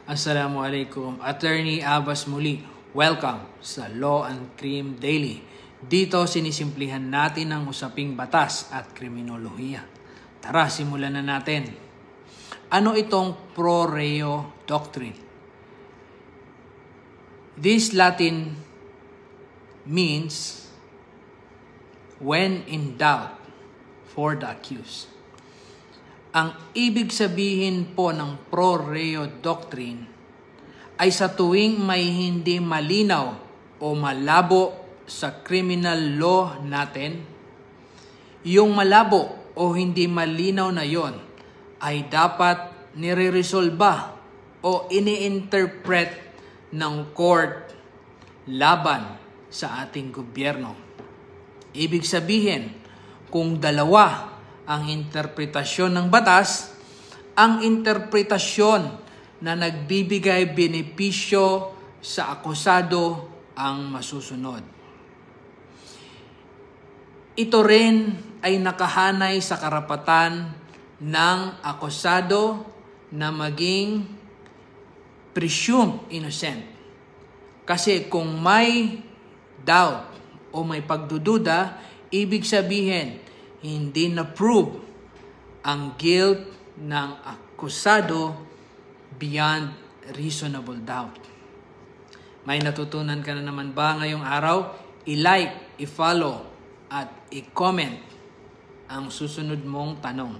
Assalamualaikum. Attorney Abbas muli. Welcome sa Law and Crime Daily. Dito sinisimplihan natin ang usaping batas at kriminolohiya. Tara, simulan na natin. Ano itong pro reo doctrine? This Latin means when in doubt for the accused. Ang ibig sabihin po ng pro reo doctrine ay sa tuwing may hindi malinaw o malabo sa criminal law natin, yung malabo o hindi malinaw na yon ay dapat nire-resolba o ini-interpret ng court laban sa ating gobyerno. Ibig sabihin, kung dalawa ang interpretasyon ng batas, ang interpretasyon na nagbibigay benepisyo sa akusado ang masusunod. Ito rin ay nakahanay sa karapatan ng akusado na maging presumed innocent. Kasi kung may doubt o may pagdududa, ibig sabihin, hindi na-prove ang guilt ng akusado beyond reasonable doubt. May natutunan ka na naman ba ngayong araw? I-like, i-follow, at i-comment ang susunod mong tanong.